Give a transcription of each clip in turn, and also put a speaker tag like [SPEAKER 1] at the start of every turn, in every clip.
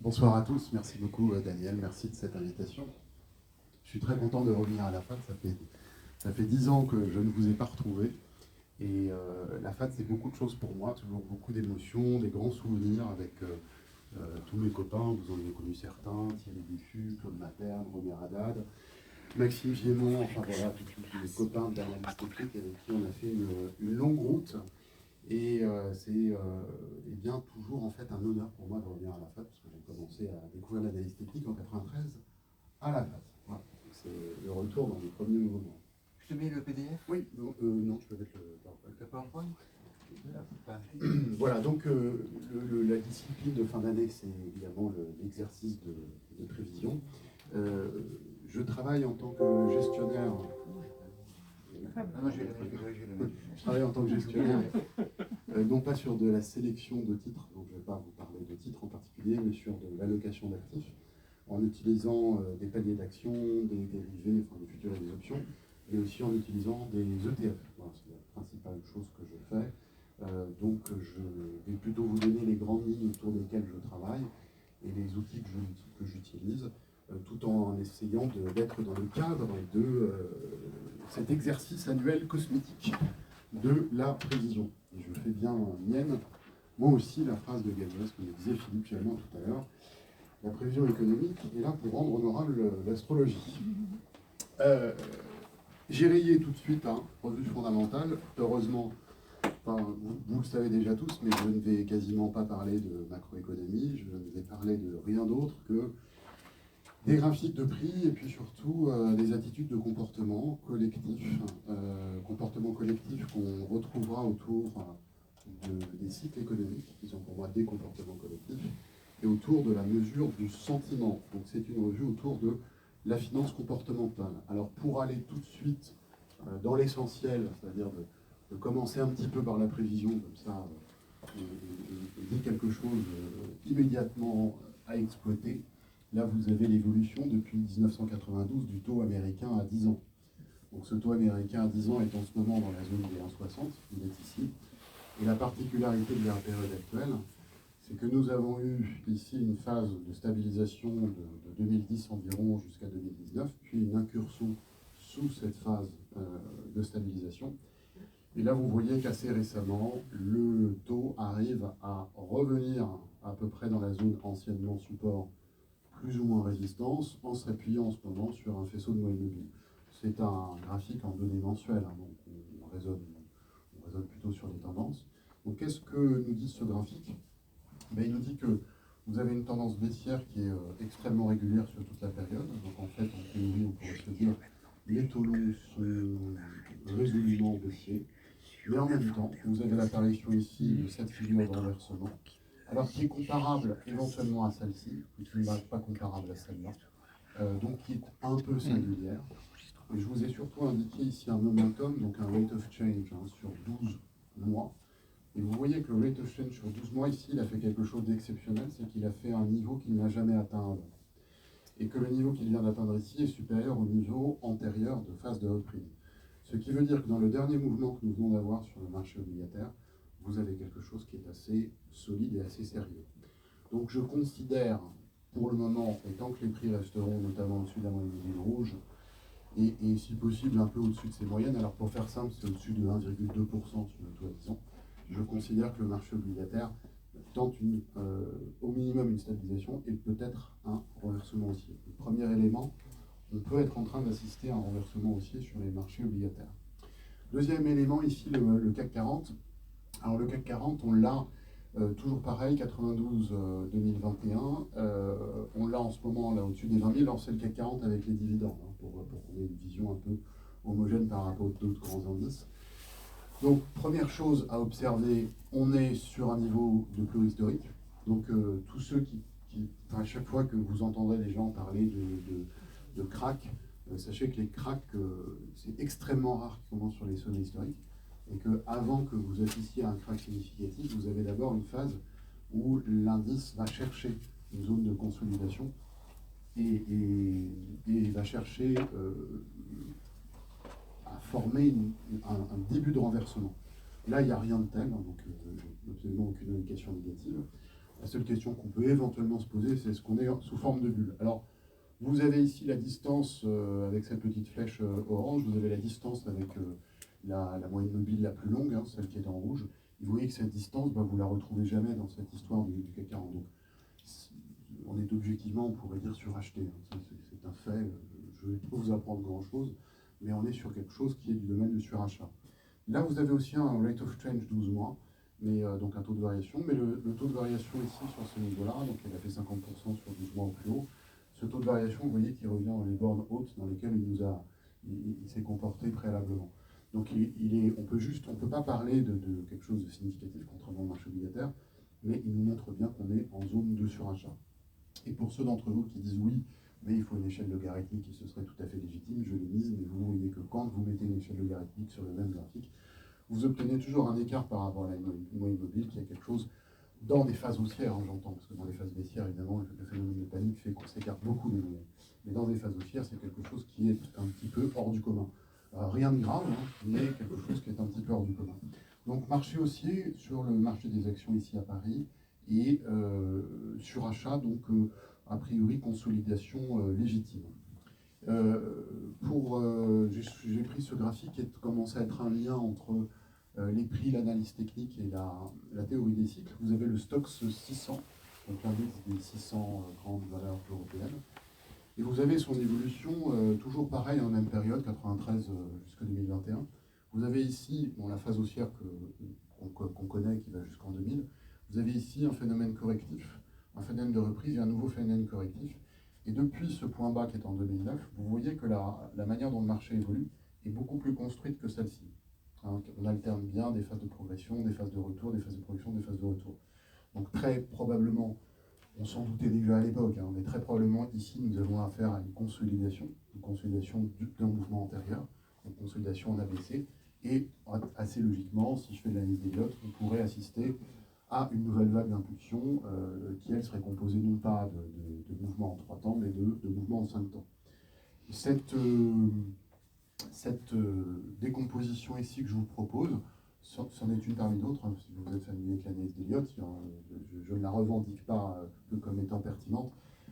[SPEAKER 1] Bonsoir à tous, merci beaucoup Daniel, merci de cette invitation. Je suis très content de revenir à la FAD, ça fait 10 ans que je ne vous ai pas retrouvé. Et la FAD, c'est beaucoup de choses pour moi, toujours beaucoup d'émotions, des grands souvenirs avec tous mes copains. Vous en avez connu certains, Thierry Diffus, Claude Materne, Romer Haddad, Maxime Giemont, enfin voilà, tous les copains d'analyse technique avec qui on a fait une longue route. Et c'est bien toujours en fait un honneur pour moi de revenir à la FAD, parce que j'ai commencé à découvrir l'analyse technique en 93 à la FAD. Voilà. C'est le retour dans les premiers moments.
[SPEAKER 2] Je te mets le PDF?
[SPEAKER 1] Oui, non, je peux mettre le
[SPEAKER 2] PowerPoint.
[SPEAKER 1] Voilà, donc la discipline de fin d'année, c'est évidemment l'exercice de prévision. Je travaille en tant que gestionnaire. Je travaille en tant que gestionnaire, non pas sur de la sélection de titres, donc je ne vais pas vous parler de titres en particulier, mais sur de l'allocation d'actifs, en utilisant des paniers d'actions, des dérivés, enfin des futurs et des options, mais aussi en utilisant des ETF. Voilà, c'est la principale chose que je fais. Donc je vais plutôt vous donner les grandes lignes autour desquelles je travaille et les outils que j'utilise, tout en essayant d'être dans le cadre de cet exercice annuel cosmétique de la prévision. Et je fais bien mienne, moi aussi, la phrase de Galvez que me disait Philippe Chalmin tout à l'heure. La prévision économique est là pour rendre honorable l'astrologie. J'ai rayé tout de suite un revue fondamentale. Heureusement, enfin, vous le savez déjà tous, mais je ne vais quasiment pas parler de macroéconomie, je ne vais parler de rien d'autre que des graphiques de prix et puis surtout des attitudes de comportement collectif qu'on retrouvera autour des cycles économiques, qui sont pour moi des comportements collectifs, et autour de la mesure du sentiment. Donc c'est une revue autour de la finance comportementale. Alors pour aller tout de suite dans l'essentiel, c'est-à-dire de commencer un petit peu par la prévision, comme ça, et dire quelque chose immédiatement à exploiter. Là, vous avez l'évolution depuis 1992 du taux américain à 10 ans. Donc ce taux américain à 10 ans est en ce moment dans la zone des 1,60, il est ici. Et la particularité de la période actuelle, c'est que nous avons eu ici une phase de stabilisation de 2010 environ jusqu'à 2019, puis une incursion sous cette phase de stabilisation. Et là, vous voyez qu'assez récemment, le taux arrive à revenir à peu près dans la zone anciennement support, plus ou moins résistance, en s'appuyant en ce moment sur un faisceau de moyenne mobile. C'est un graphique en données mensuelles, hein, donc on raisonne plutôt sur les tendances. Donc qu'est-ce que nous dit ce graphique? Ben, il nous dit que vous avez une tendance baissière qui est extrêmement régulière sur toute la période. Donc en fait, en théorie, on pourrait se dire les taux longs sont résolument baissiers. Mais en même temps, vous avez l'apparition ici de cette figure de renversement, alors qui est comparable éventuellement à celle-ci, mais qui n'est pas comparable à celle-là, donc qui est un peu singulière. Et je vous ai surtout indiqué ici un momentum, donc un rate of change sur 12 mois. Et vous voyez que le rate of change sur 12 mois, ici, il a fait quelque chose d'exceptionnel, c'est qu'il a fait un niveau qu'il n'a jamais atteint avant. Et que le niveau qu'il vient d'atteindre ici est supérieur au niveau antérieur de phase de reprise. Ce qui veut dire que dans le dernier mouvement que nous venons d'avoir sur le marché obligataire, vous avez quelque chose qui est assez solide et assez sérieux. Donc je considère, pour le moment, et tant que les prix resteront notamment au-dessus de la moyenne mobile rouge, et si possible un peu au-dessus de ces moyennes, alors pour faire simple, c'est au-dessus de 1,2% sur le taux à 10 ans, je considère que le marché obligataire tente au minimum une stabilisation et peut-être un renversement haussier. Le premier élément, on peut être en train d'assister à un renversement haussier sur les marchés obligataires. Deuxième élément, ici, le CAC 40. Alors le CAC 40, on l'a toujours pareil, 92-2021. On l'a en ce moment là au-dessus des 20 000. Alors c'est le CAC 40 avec les dividendes, hein, pour qu'on ait une vision un peu homogène par rapport aux d'autres grands indices. Donc première chose à observer, on est sur un niveau de plus historique. Donc tous ceux à chaque fois que vous entendrez des gens parler de crack, sachez que les cracks, c'est extrêmement rare qu'ils commencent sur les sommets historiques, et qu'avant que vous assistiez à un crack significatif, vous avez d'abord une phase où l'indice va chercher une zone de consolidation et va chercher à former un début de renversement. Là, il n'y a rien de tel, hein, donc absolument aucune indication négative. La seule question qu'on peut éventuellement se poser, c'est est-ce qu'on est sous forme de bulle. Alors, vous avez ici la distance avec cette petite flèche orange, vous avez la distance avec la moyenne mobile la plus longue, hein, celle qui est en rouge. Et vous voyez que cette distance, vous ne la retrouvez jamais dans cette histoire du CAC 40. Donc, on est objectivement, on pourrait dire, suracheté. Hein. C'est un fait, je ne vais pas vous apprendre grand-chose, mais on est sur quelque chose qui est du domaine du surachat. Là, vous avez aussi un rate of change 12 mois, mais, donc un taux de variation, mais le taux de variation ici sur ce niveau-là, donc il a fait 50% sur 12 mois au plus haut. Ce taux de variation, vous voyez qu'il revient dans les bornes hautes dans lesquelles il s'est comporté préalablement. Donc on peut pas parler de quelque chose de significatif, contrairement au marché obligataire, mais il nous montre bien qu'on est en zone de surachat. Et pour ceux d'entre vous qui disent oui, mais il faut une échelle logarithmique et ce serait tout à fait légitime, je l'ai mise, mais vous voyez que quand vous mettez une échelle logarithmique sur le même graphique, vous obtenez toujours un écart par rapport à la moyenne mobile qui a quelque chose dans des phases haussières, hein, j'entends, parce que dans les phases baissières, évidemment, le phénomène de panique fait qu'on s'écarte beaucoup des moyennes. Mais dans des phases haussières, c'est quelque chose qui est un petit peu hors du commun. Rien de grave, hein, mais quelque chose qui est un petit peu hors du commun. Donc marché haussier sur le marché des actions ici à Paris, et surachat, donc a priori consolidation légitime. J'ai pris ce graphique et commencé à être un lien entre les prix, l'analyse technique et la théorie des cycles. Vous avez le Stoxx 600, donc l'indice des 600 grandes valeurs européennes. Et vous avez son évolution, toujours pareil en même période, 93 jusqu'à 2021. Vous avez ici, la phase haussière qu'on connaît, qui va jusqu'en 2000. Vous avez ici un phénomène correctif, un phénomène de reprise et un nouveau phénomène correctif. Et depuis ce point bas qui est en 2009, vous voyez que la manière dont le marché évolue est beaucoup plus construite que celle-ci. Hein, on alterne bien des phases de progression, des phases de retour, des phases de progression, des phases de retour. Donc très probablement, on s'en doutait déjà à l'époque, hein, mais très probablement ici nous avons affaire à une consolidation d'un mouvement antérieur, une consolidation en ABC, et assez logiquement, si je fais de l'analyse d'Elliott, on pourrait assister à une nouvelle vague d'impulsion qui, elle, serait composée non pas de mouvements en 3 temps, mais de mouvements en 5 temps. Cette décomposition ici que je vous propose, c'en est une parmi d'autres, hein, si vous êtes familier avec l'analyse d'Elliott, je ne la revendique pas comme étant pertinente,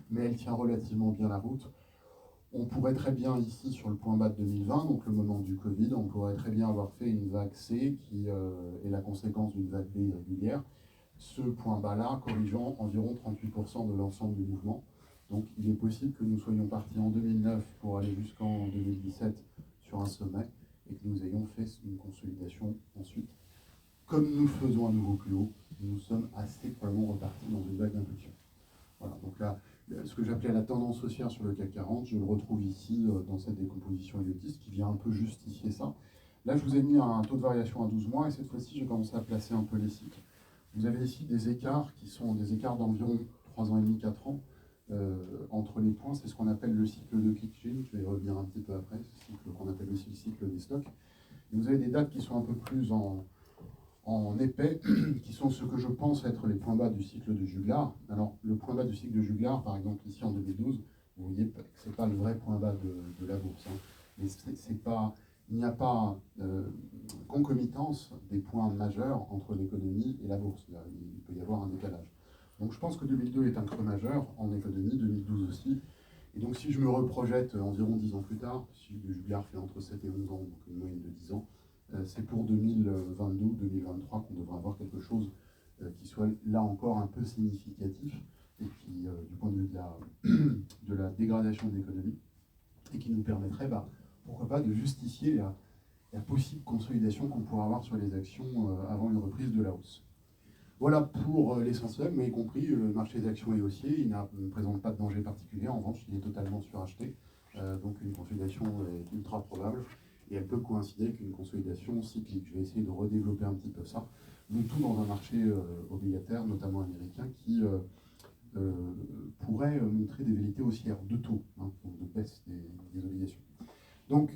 [SPEAKER 1] mais elle tient relativement bien la route. On pourrait très bien ici, sur le point bas de 2020, donc le moment du Covid, on pourrait très bien avoir fait une vague C qui est la conséquence d'une vague B irrégulière, ce point bas-là corrigeant environ 38% de l'ensemble du mouvement. Donc il est possible que nous soyons partis en 2009 pour aller jusqu'en 2017 sur un sommet et que nous ayons fait une consolidation ensuite. Comme nous faisons à nouveau plus haut, nous sommes assez probablement repartis dans une vague d'impulsion. Voilà, donc là, ce que j'appelais la tendance haussière sur le CAC 40, je le retrouve ici dans cette décomposition elliotiste qui vient un peu justifier ça. Là, je vous ai mis un taux de variation à 12 mois et cette fois-ci, j'ai commencé à placer un peu les cycles. Vous avez ici des écarts qui sont des écarts d'environ 3 ans et demi, 4 ans entre les points. C'est ce qu'on appelle le cycle de Kitchin. Je vais y revenir un petit peu après, ce cycle qu'on appelle aussi le cycle des stocks. Et vous avez des dates qui sont un peu plus en épais, qui sont ce que je pense être les points bas du cycle de Juglar. Alors, le point bas du cycle de Juglar, par exemple, ici en 2012, vous voyez que ce n'est pas le vrai point bas de la bourse. Hein. Mais il n'y a pas concomitance des points majeurs entre l'économie et la bourse. Il peut y avoir un décalage. Donc je pense que 2002 est un creux majeur en économie, 2012 aussi. Et donc si je me reprojette environ 10 ans plus tard, si le Juglar fait entre 7 et 11 ans, donc une moyenne de 10 ans, c'est pour 2022-2023 qu'on devrait avoir quelque chose qui soit là encore un peu significatif, et qui, du point de vue de la dégradation de l'économie, et qui nous permettrait, pourquoi pas, de justifier la possible consolidation qu'on pourrait avoir sur les actions avant une reprise de la hausse. Voilà pour l'essentiel, mais y compris le marché des actions est haussier, il ne présente pas de danger particulier, en revanche il est totalement suracheté, donc une consolidation est ultra probable, et elle peut coïncider avec une consolidation cyclique. Je vais essayer de redévelopper un petit peu ça, le tout dans un marché obligataire, notamment américain, qui pourrait montrer des velléités haussières de taux, hein, donc de baisse des obligations. Donc,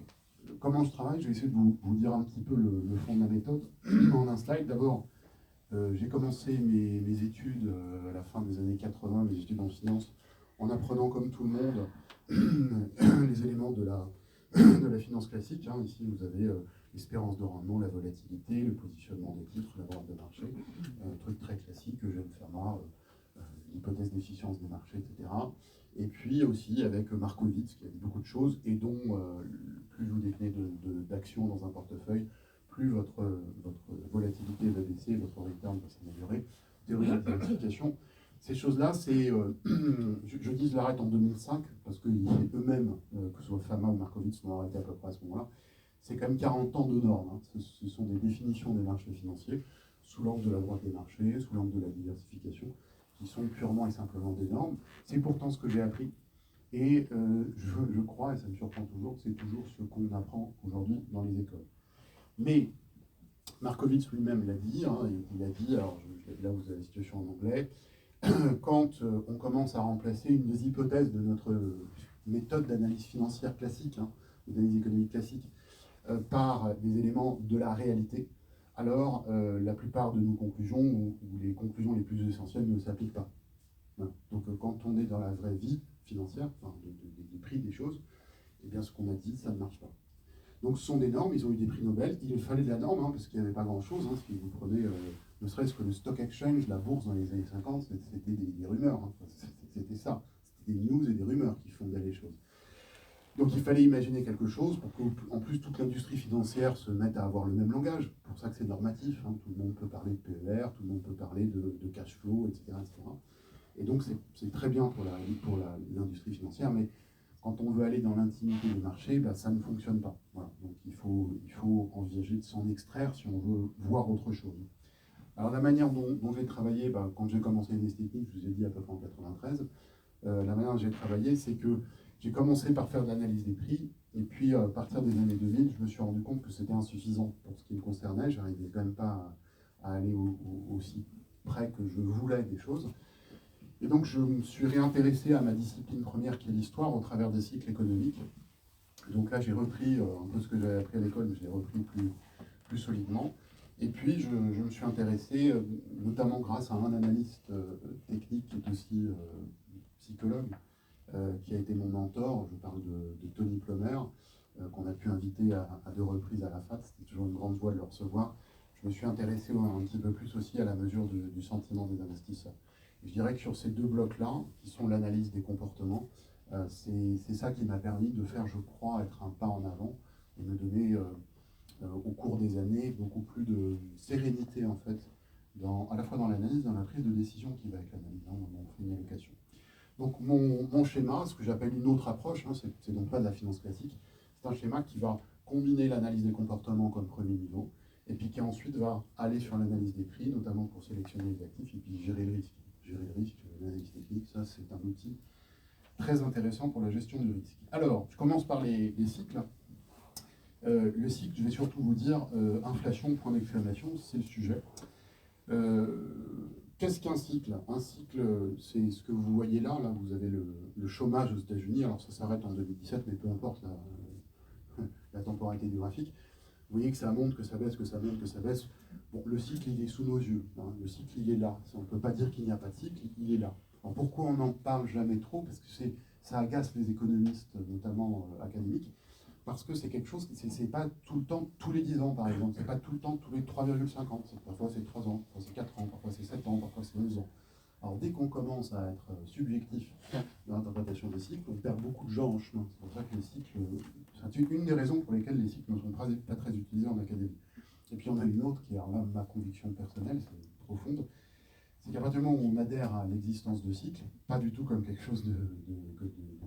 [SPEAKER 1] comment je travaille? Je vais essayer de vous dire un petit peu le fond de la méthode en un slide. D'abord, j'ai commencé mes études à la fin des années 80, mes études en finance, en apprenant comme tout le monde les éléments de la finance classique. Hein. Ici, vous avez l'espérance de rendement, la volatilité, le positionnement des titres, la valeur de marché, un truc très classique, Eugène Fermat, l'hypothèse d'efficience des marchés, etc. Et puis aussi avec Markowitz, qui a dit beaucoup de choses, et dont plus vous détenez d'actions dans un portefeuille, plus votre volatilité va baisser, votre return va s'améliorer. Théorie de la diversification. Ces choses-là, c'est, je dis, je l'arrête en 2005, parce qu'ils eux-mêmes, que ce soit Fama ou Markowitz, l'ont arrêté à peu près à ce moment-là. C'est quand même 40 ans de normes. Hein. Ce sont des définitions des marchés financiers, sous l'angle de la droite des marchés, sous l'angle de la diversification, qui sont purement et simplement des normes. C'est pourtant ce que j'ai appris. Et je crois, et ça me surprend toujours, que c'est toujours ce qu'on apprend aujourd'hui dans les écoles. Mais Markowitz lui-même l'a dit, hein, il a dit, alors là vous avez la situation en anglais, quand on commence à remplacer une des hypothèses de notre méthode d'analyse financière classique, hein, d'analyse économique classique, par des éléments de la réalité, alors la plupart de nos conclusions, ou les conclusions les plus essentielles, ne s'appliquent pas. Voilà. Donc quand on est dans la vraie vie financière, enfin, des prix des choses, eh bien ce qu'on a dit, ça ne marche pas. Donc ce sont des normes, ils ont eu des prix Nobel, il fallait de la norme, hein, parce qu'il n'y avait pas grand-chose. Hein, si vous prenez, ne serait-ce que le stock exchange, la bourse dans les années 50, c'était des rumeurs. Hein, c'était ça, c'était des news et des rumeurs qui fondaient les choses. Donc il fallait imaginer quelque chose pour qu'en plus toute l'industrie financière se mette à avoir le même langage. C'est pour ça que c'est normatif, hein, tout le monde peut parler de PER, tout le monde peut parler de cash flow, etc. Et donc c'est très bien pour l'industrie financière, mais quand on veut aller dans l'intimité des marchés, bah, ça ne fonctionne pas. Voilà. Donc il faut envisager de s'en extraire si on veut voir autre chose. Alors la manière dont j'ai travaillé, bah, quand j'ai commencé les techniques, je vous ai dit à peu près en 93, la manière dont j'ai travaillé, c'est que j'ai commencé par faire de l'analyse des prix, et puis à partir des années 2000, je me suis rendu compte que c'était insuffisant pour ce qui me concernait. Je n'arrivais quand même pas à aller aussi près que je voulais des choses. Et donc je me suis réintéressé à ma discipline première qui est l'histoire au travers des cycles économiques. Donc là j'ai repris un peu ce que j'avais appris à l'école, mais je l'ai repris plus solidement. Et puis je me suis intéressé, notamment grâce à un analyste technique qui est aussi psychologue, qui a été mon mentor. Je parle de Tony Plummer, qu'on a pu inviter à 2 reprises à la FAT. C'était toujours une grande joie de le recevoir. Je me suis intéressé un petit peu plus aussi à la mesure du sentiment des investisseurs. Et je dirais que sur ces 2 blocs-là, qui sont l'analyse des comportements, c'est ça qui m'a permis de faire, je crois, être un pas en avant et me donner, au cours des années, beaucoup plus de sérénité, en fait, à la fois dans l'analyse, dans la prise de décision qui va avec l'analyse, hein, on fait une allocation. Donc mon schéma, ce que j'appelle une autre approche, hein, c'est donc pas de la finance classique, c'est un schéma qui va combiner l'analyse des comportements comme premier niveau, et puis qui ensuite va aller sur l'analyse des prix, notamment pour sélectionner les actifs, et puis gérer le risque. Gérer le risque, l'analyse technique, ça c'est un outil très intéressant pour la gestion du risque. Alors, je commence par les cycles. Le cycle, je vais surtout vous dire, inflation, point d'exclamation, c'est le sujet. Qu'est-ce qu'un cycle? Un cycle, c'est ce que vous voyez là. Là, vous avez le chômage aux États-Unis. Alors, ça s'arrête en 2017, mais peu importe la temporalité du graphique. Vous voyez que ça monte, que ça baisse, que ça monte, que ça baisse. Bon, le cycle, il est sous nos yeux. Hein. Le cycle, il est là. On ne peut pas dire qu'il n'y a pas de cycle, il est là. Alors, pourquoi on n'en parle jamais trop? Parce que ça agace les économistes, notamment académiques. Parce que c'est quelque chose, c'est pas tout le temps, tous les 10 ans par exemple, c'est pas tout le temps, tous les 3,5 ans, parfois c'est 3 ans, parfois c'est 4 ans, parfois c'est 7 ans, parfois c'est 11 ans. Alors dès qu'on commence à être subjectif dans l'interprétation des cycles, on perd beaucoup de gens en chemin. C'est pour ça que les cycles, c'est une des raisons pour lesquelles les cycles ne sont pas très utilisés en académie. Et puis il y en a une autre qui est là, ma conviction personnelle, c'est profonde, c'est qu'à partir du moment où on adhère à l'existence de cycles, pas du tout comme quelque chose de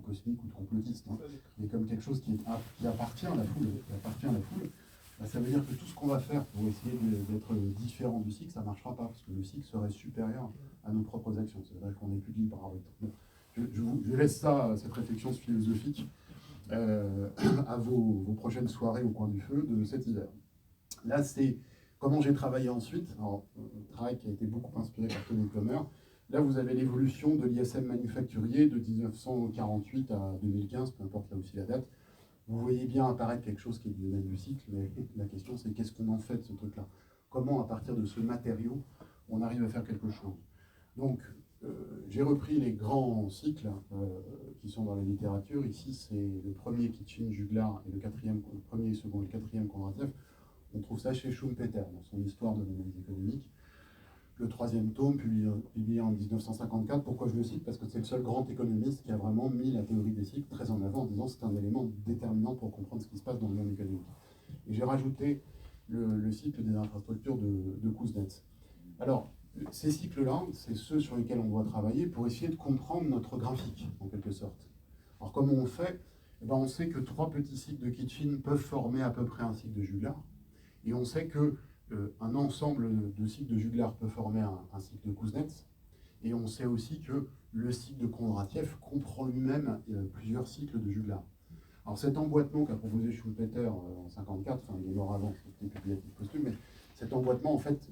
[SPEAKER 1] cosmique ou de complotiste, hein, mais comme quelque chose qui appartient à la foule, bah, ça veut dire que tout ce qu'on va faire pour essayer d'être différent du cycle, ça ne marchera pas, parce que le cycle serait supérieur à nos propres actions. C'est vrai qu'on n'est plus libre par arbitre. Bon, je laisse ça, cette réflexion philosophique, à vos prochaines soirées au coin du feu de cet hiver. Là, c'est comment j'ai travaillé ensuite. Alors, un travail qui a été beaucoup inspiré par Tony Plummer. Là, vous avez l'évolution de l'ISM manufacturier de 1948 à 2015, peu importe là aussi la date. Vous voyez bien apparaître quelque chose qui est du domaine du cycle, mais la question c'est qu'est-ce qu'on en fait de ce truc-là? Comment, à partir de ce matériau, on arrive à faire quelque chose? Donc, j'ai repris les grands cycles qui sont dans la littérature. Ici, c'est le premier Kitchin Juglar et le premier et second et le quatrième Kondratiev. On trouve ça chez Schumpeter, dans son histoire de l'analyse économique. le troisième tome, publié en 1954. Pourquoi je le cite? Parce que c'est le seul grand économiste qui a vraiment mis la théorie des cycles très en avant, en disant que c'est un élément déterminant pour comprendre ce qui se passe dans le monde économique. Et j'ai rajouté le cycle des infrastructures de Kuznets. Alors, ces cycles-là, c'est ceux sur lesquels on doit travailler pour essayer de comprendre notre graphique, en quelque sorte. Alors, comment on fait? Eh ben, on sait que 3 petits cycles de Kitchin peuvent former à peu près un cycle de Juglar. Et on sait que un ensemble de cycles de Juglar peut former un cycle de Kuznets. Et on sait aussi que le cycle de Kondratiev comprend lui-même plusieurs cycles de Juglar. Alors cet emboîtement qu'a proposé Schumpeter en 1954, enfin il est mort avant, c'était publicatif posthume, mais cet emboîtement, en fait,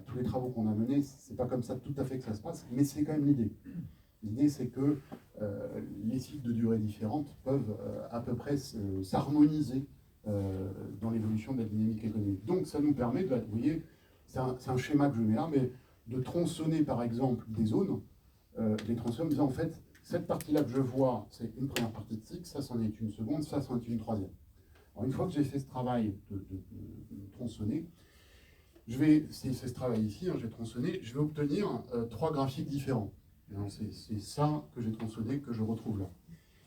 [SPEAKER 1] tous les travaux qu'on a menés, c'est pas comme ça tout à fait que ça se passe, mais c'est quand même l'idée. L'idée, c'est que les cycles de durée différentes peuvent à peu près s'harmoniser dans l'évolution de la dynamique économique. Donc ça nous permet, vous voyez, c'est un schéma que je mets là, mais de tronçonner par exemple des zones, les tronçonner en disant en fait, cette partie-là que je vois, c'est une première partie de cycle, ça c'en est une seconde, ça c'en est une troisième. Alors une fois que j'ai fait ce travail de tronçonner, c'est ce travail ici, hein, j'ai tronçonné, je vais obtenir 3 graphiques différents. C'est ça que j'ai tronçonné, que je retrouve là.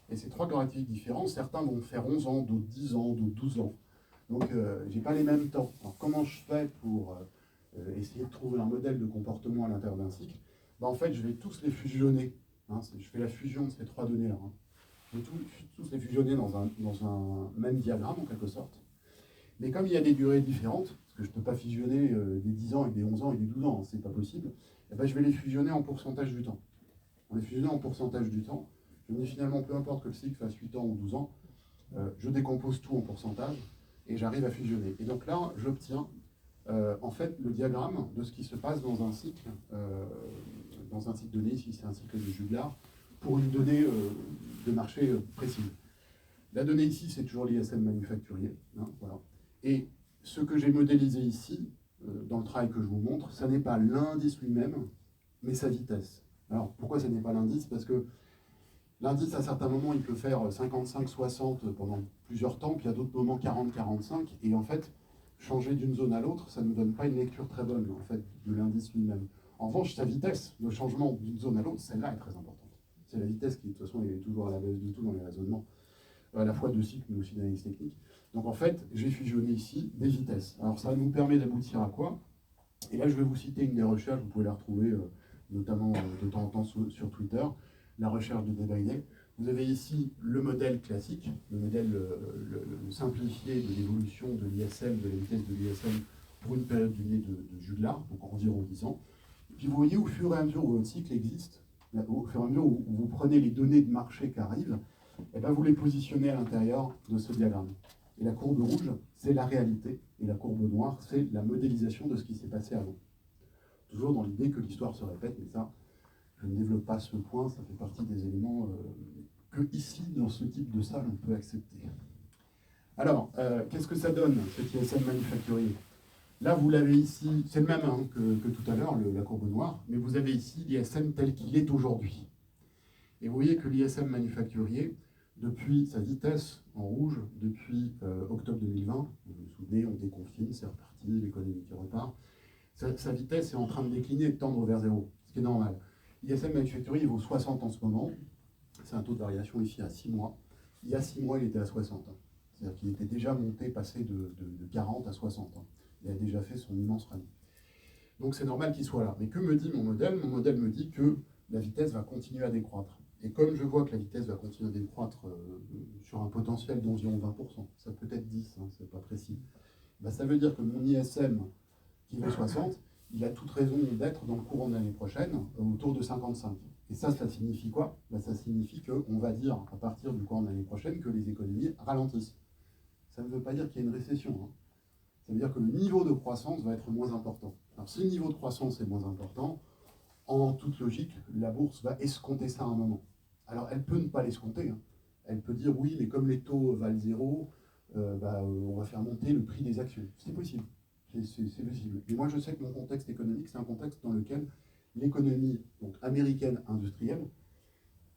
[SPEAKER 1] Et ces 3 graphiques différents, certains vont faire 11 ans, d'autres 10 ans, d'autres 12 ans. Donc, je n'ai pas les mêmes temps. Alors, comment je fais pour essayer de trouver un modèle de comportement à l'intérieur d'un cycle? Ben, en fait, je vais tous les fusionner. Hein, je fais la fusion de ces 3 données-là. Hein. Je vais tous les fusionner dans un même diagramme, en quelque sorte. Mais comme il y a des durées différentes, parce que je ne peux pas fusionner des 10 ans et des 11 ans et des 12 ans, hein, c'est pas possible, et ben, je vais les fusionner en pourcentage du temps. En les fusionnant en pourcentage du temps, je me dis finalement, peu importe que le cycle fasse 8 ans ou 12 ans, je décompose tout en pourcentage et j'arrive à fusionner. Et donc là, j'obtiens en fait le diagramme de ce qui se passe dans un cycle donné, ici c'est un cycle de Juglar, pour une donnée de marché précise. La donnée ici, c'est toujours l'ISM manufacturier. Hein, voilà. Et ce que j'ai modélisé ici, dans le travail que je vous montre, ça n'est pas l'indice lui-même, mais sa vitesse. Alors, pourquoi ce n'est pas l'indice? Parce que l'indice, à certains moments, il peut faire 55-60 pendant plusieurs temps, puis à d'autres moments 40-45. Et en fait, changer d'une zone à l'autre, ça ne nous donne pas une lecture très bonne, en fait, de l'indice lui-même. En revanche, sa vitesse, le changement d'une zone à l'autre, celle-là est très importante. C'est la vitesse qui, de toute façon, est toujours à la base de tout dans les raisonnements, à la fois de cycle, mais aussi d'analyse technique. Donc, en fait, j'ai fusionné ici des vitesses. Alors, ça nous permet d'aboutir à quoi? Et là, je vais vous citer une des recherches, vous pouvez la retrouver notamment de temps en temps sur Twitter, la recherche de Debrainet. Vous avez ici le modèle classique, le modèle le simplifié de l'évolution de l'ISM, de la vitesse de l'ISM pour une période donnée de Juglar, donc environ 10 ans. Et puis vous voyez, au fur et à mesure où votre cycle existe, au fur et à mesure où vous prenez les données de marché qui arrivent, et bien vous les positionnez à l'intérieur de ce diagramme. Et la courbe rouge, c'est la réalité, et la courbe noire, c'est la modélisation de ce qui s'est passé avant. Toujours dans l'idée que l'histoire se répète, mais ça, je ne développe pas ce point, ça fait partie des éléments que ici, dans ce type de salle, on peut accepter. Alors, qu'est-ce que ça donne, cet ISM manufacturier? Là, vous l'avez ici, c'est le même hein, que tout à l'heure, la courbe noire, mais vous avez ici l'ISM tel qu'il est aujourd'hui. Et vous voyez que l'ISM manufacturier, depuis sa vitesse en rouge, depuis octobre 2020, vous vous souvenez, on déconfine, c'est reparti, l'économie qui repart, sa vitesse est en train de décliner et de tendre vers zéro, ce qui est normal. L'ISM manufacturier, il vaut 60 en ce moment, c'est un taux de variation ici à 6 mois. Il y a 6 mois, il était à 60. C'est-à-dire qu'il était déjà monté, passé de 40 à 60. Il a déjà fait son immense rallye. Donc c'est normal qu'il soit là. Mais que me dit mon modèle? Mon modèle me dit que la vitesse va continuer à décroître. Et comme je vois que la vitesse va continuer à décroître sur un potentiel d'environ 20%, ça peut être 10, hein, c'est pas précis, bah, ça veut dire que mon ISM qui vaut 60, il a toute raison d'être dans le courant de l'année prochaine autour de 55. Et ça signifie quoi? Ben, ça signifie qu'on va dire, à partir du courant de l'année prochaine, que les économies ralentissent. Ça ne veut pas dire qu'il y a une récession. Hein. Ça veut dire que le niveau de croissance va être moins important. Alors si le niveau de croissance est moins important, en toute logique, la bourse va escompter ça à un moment. Alors elle peut ne pas l'escompter. Hein. Elle peut dire oui, mais comme les taux valent zéro, on va faire monter le prix des actions. C'est possible. C'est possible. Et moi, je sais que mon contexte économique, c'est un contexte dans lequel l'économie donc américaine industrielle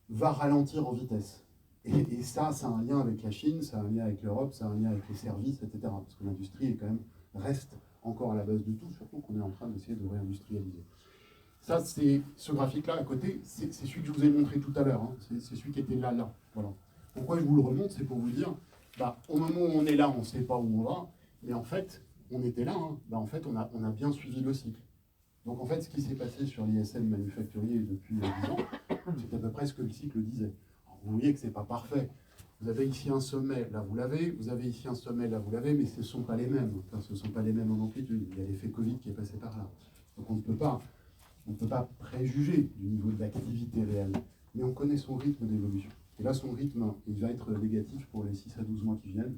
[SPEAKER 1] va ralentir en vitesse. Et ça a un lien avec la Chine, ça a un lien avec l'Europe, ça a un lien avec les services, etc. Parce que l'industrie est quand même, reste encore à la base de tout, surtout qu'on est en train d'essayer de réindustrialiser. Ça, c'est ce graphique-là à côté, c'est celui que je vous ai montré tout à l'heure, hein. C'est celui qui était là. Voilà. Pourquoi je vous le remonte, c'est pour vous dire, au moment où on est là, on ne sait pas où on va, mais en fait, on était là, hein. En fait, on a bien suivi le cycle. Donc en fait, ce qui s'est passé sur l'ISM manufacturier depuis 10 ans, c'est à peu près ce que le cycle disait. Alors, vous voyez que ce n'est pas parfait. Vous avez ici un sommet, là vous l'avez, vous avez ici un sommet, là vous l'avez, mais ce ne sont pas les mêmes. Enfin, ce ne sont pas les mêmes en amplitude. Il y a l'effet Covid qui est passé par là. Donc on ne peut pas préjuger du niveau d'activité réelle, mais on connaît son rythme d'évolution. Et là, son rythme, il va être négatif pour les 6 à 12 mois qui viennent,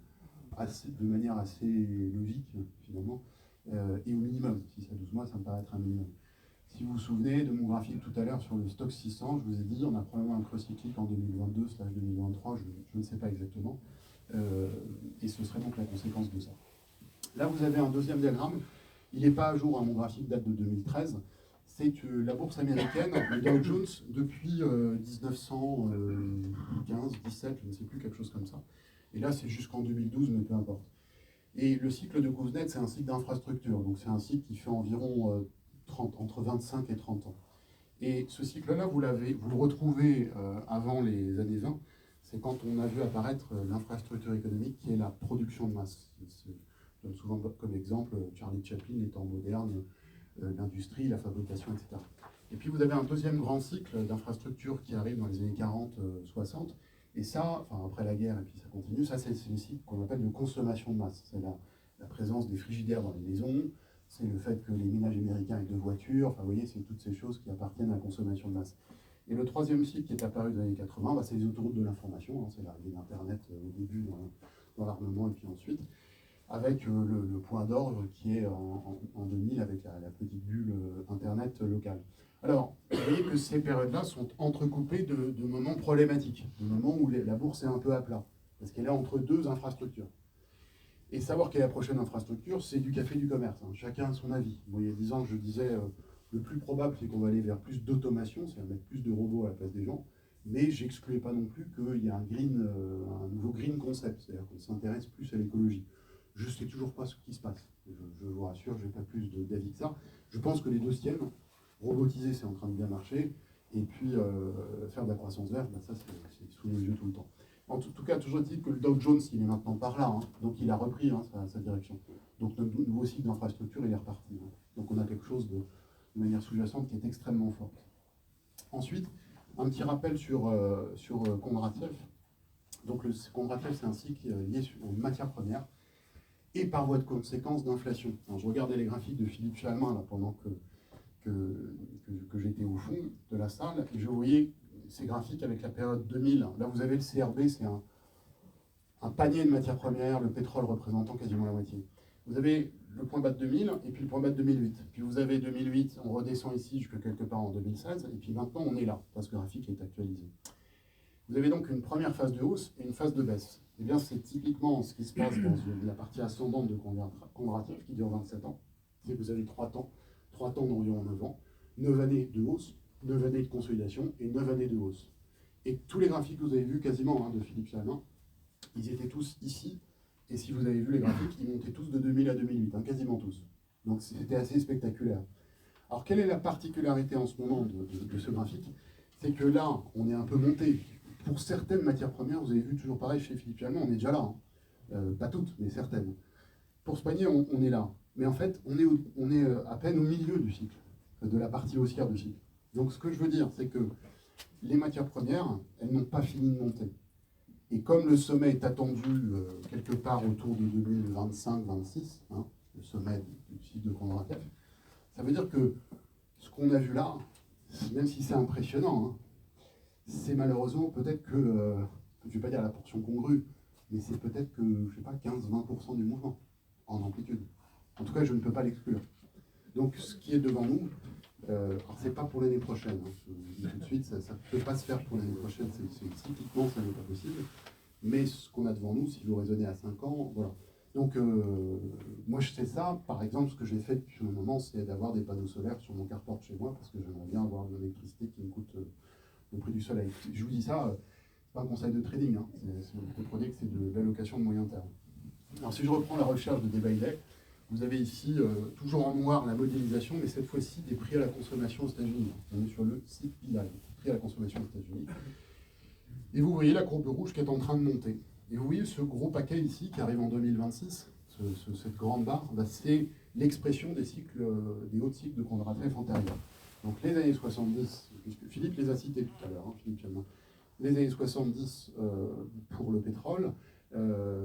[SPEAKER 1] de manière assez logique, finalement, et au minimum. 6 à 12 mois, ça me paraît être un minimum. Si vous vous souvenez de mon graphique tout à l'heure sur le stock 600, je vous ai dit, on a probablement un creux cyclique en 2022/2023, je ne sais pas exactement, et ce serait donc la conséquence de ça. Là, vous avez un deuxième diagramme. Il n'est pas à jour, hein, mon graphique date de 2013. C'est que la bourse américaine, le Dow Jones, depuis 1915, 17, je ne sais plus, quelque chose comme ça. Et là, c'est jusqu'en 2012, mais peu importe. Et le cycle de Kuznets, c'est un cycle d'infrastructure. Donc, c'est un cycle qui fait environ entre 25 et 30 ans. Et ce cycle-là, vous le retrouvez avant les années 20. C'est quand on a vu apparaître l'infrastructure économique, qui est la production de masse. Je donne souvent comme exemple Charlie Chaplin, les temps modernes, l'industrie, la fabrication, etc. Et puis vous avez un deuxième grand cycle d'infrastructure qui arrive dans les années 40-60. Et ça, enfin après la guerre, et puis ça continue, ça c'est le cycle qu'on appelle de consommation de masse. C'est la présence des frigidaires dans les maisons, c'est le fait que les ménages américains aient 2 voitures, enfin vous voyez, c'est toutes ces choses qui appartiennent à la consommation de masse. Et le troisième cycle qui est apparu dans les années 80, c'est les autoroutes de l'information, hein, c'est l'arrivée d'Internet au début dans l'armement et puis ensuite, avec le point d'orgue qui est en 2000 avec la petite bulle Internet locale. Alors, vous voyez que ces périodes-là sont entrecoupées de moments problématiques, de moments où la bourse est un peu à plat, parce qu'elle est entre 2 infrastructures. Et savoir quelle est la prochaine infrastructure, c'est du café du commerce, hein. Chacun a son avis. Bon, il y a 10 ans, je disais, le plus probable, c'est qu'on va aller vers plus d'automation, c'est-à-dire mettre plus de robots à la place des gens, mais j'excluais pas non plus qu'il y a un nouveau green concept, c'est-à-dire qu'on s'intéresse plus à l'écologie. Je ne sais toujours pas ce qui se passe. Je vous rassure, je n'ai pas plus d'avis que ça. Je pense que les 2 se tiennent. Robotiser, c'est en train de bien marcher. Et puis, faire de la croissance verte, ça, c'est sous nos yeux tout le temps. En tout cas, toujours dit que le Dow Jones, il est maintenant par là. Hein. Donc, il a repris sa direction. Donc, notre nouveau cycle d'infrastructure, il est reparti. Hein. Donc, on a quelque chose de manière sous-jacente qui est extrêmement forte. Ensuite, un petit rappel sur Kondratiev. Donc, Kondratiev, c'est un cycle lié aux matières premières et par voie de conséquence d'inflation. Je regardais les graphiques de Philippe Chalmin là, pendant que j'étais au fond de la salle, et je voyais ces graphiques avec la période 2000. Là, vous avez le CRB, c'est un panier de matières premières, le pétrole représentant quasiment la moitié. Vous avez le point bas de 2000, et puis le point bas de 2008. Puis vous avez 2008, on redescend ici jusqu'à quelque part en 2016, et puis maintenant on est là, parce que le graphique est actualisé. Vous avez donc une première phase de hausse et une phase de baisse. Eh bien, c'est typiquement ce qui se passe dans la partie ascendante de Kondratiev, qui dure 27 ans. C'est que vous avez 3 temps d'environ 9 ans, 9 années de hausse, 9 années de consolidation et 9 années de hausse. Et tous les graphiques que vous avez vus quasiment de Philippe Chalmin, ils étaient tous ici. Et si vous avez vu les graphiques, ils montaient tous de 2000 à 2008, quasiment tous. Donc c'était assez spectaculaire. Alors quelle est la particularité en ce moment de ce graphique? C'est que là, on est un peu monté. Pour certaines matières premières, vous avez vu toujours pareil chez Philippe Chalmin, on est déjà là. Pas toutes, mais certaines. Pour ce panier, on est là. Mais en fait, on est à peine au milieu du cycle, de la partie haussière du cycle. Donc ce que je veux dire, c'est que les matières premières, elles n'ont pas fini de monter. Et comme le sommet est attendu quelque part autour de 2025-26, le sommet du cycle de Kondratiev, ça veut dire que ce qu'on a vu là, même si c'est impressionnant, c'est malheureusement peut-être que, je ne vais pas dire la portion congrue, mais c'est peut-être que, je ne sais pas, 15-20% du mouvement, en amplitude. En tout cas, je ne peux pas l'exclure. Donc, ce qui est devant nous, alors c'est pas pour l'année prochaine, je vous dis tout de suite, ça ne peut pas se faire pour l'année prochaine, typiquement, ça n'est pas possible. Mais ce qu'on a devant nous, si vous raisonnez à 5 ans, voilà. Donc, moi, je sais ça. Par exemple, ce que j'ai fait depuis un moment, c'est d'avoir des panneaux solaires sur mon carport chez moi, parce que j'aimerais bien avoir de l'électricité qui me coûte le prix du soleil. Je vous dis ça, c'est pas un conseil de trading, vous comprenez que c'est de l'allocation de moyen terme. Alors, si je reprends la recherche de Debaillet, Vous avez ici, toujours en noir, la modélisation, mais cette fois-ci des prix à la consommation aux États-Unis. On est sur le site PIAL, prix à la consommation aux États-Unis. Et vous voyez la courbe rouge qui est en train de monter. Et vous voyez ce gros paquet ici qui arrive en 2026, cette grande barre, bah, c'est l'expression des cycles, des hauts cycles de Kondratiev antérieurs. Donc les années 70, puisque Philippe les a cités tout à l'heure, hein, Philippe Chalmin, les années 70 pour le pétrole,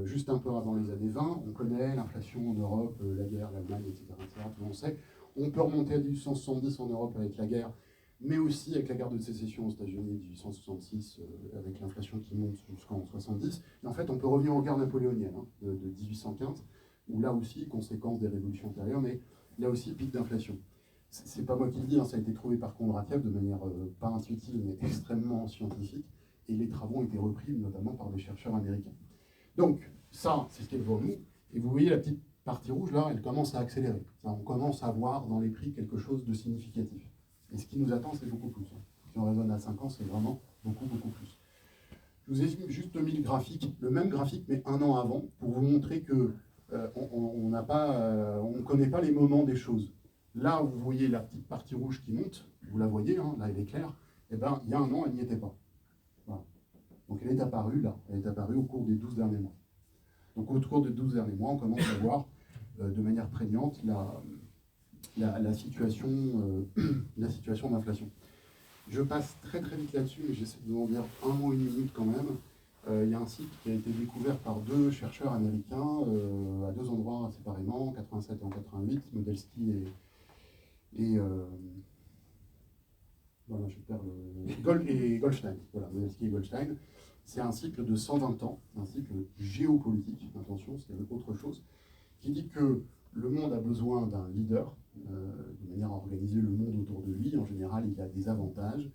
[SPEAKER 1] juste un peu avant les années 20, on connaît l'inflation en Europe, la guerre, l'Allemagne, etc., etc., tout le monde sait. On peut remonter à 1870 en Europe avec la guerre, mais aussi avec la guerre de sécession aux États-Unis, 1866, avec l'inflation qui monte jusqu'en 70. Et en fait, on peut revenir aux guerres napoléoniennes hein, de 1815, où là aussi, conséquence des révolutions antérieures, mais là aussi, pic d'inflation. C'est pas moi qui le dis, hein, ça a été trouvé par Kondratiev de manière pas intuitive, mais extrêmement scientifique, et les travaux ont été repris notamment par des chercheurs américains. Donc, ça, c'est ce qui est devant nous, et vous voyez la petite partie rouge, là, elle commence à accélérer. On commence à voir dans les prix quelque chose de significatif. Et ce qui nous attend, c'est beaucoup plus. Si on raisonne à 5 ans, c'est vraiment beaucoup, beaucoup plus. Je vous ai juste mis le graphique, le même graphique, mais un an avant, pour vous montrer que on ne connaît pas les moments des choses. Là, vous voyez la petite partie rouge qui monte, vous la voyez, hein, là, elle est claire. Eh bien, il y a un an, elle n'y était pas. Voilà. Donc, elle est apparue là, elle est apparue au cours des 12 derniers mois. Donc, au cours des 12 derniers mois, on commence à voir de manière prégnante la situation d'inflation. Je passe très très vite là-dessus, mais j'essaie de vous en dire un mot, une minute quand même. Il y a un site qui a été découvert par deux chercheurs américains à deux endroits séparément, en 87 et en 88, Modelski et voilà, je perds et Goldstein. Voilà, Modelski et Goldstein. C'est un cycle de 120 ans, un cycle géopolitique, attention, c'est autre chose, qui dit que le monde a besoin d'un leader, de manière à organiser le monde autour de lui. En général, il a des avantages.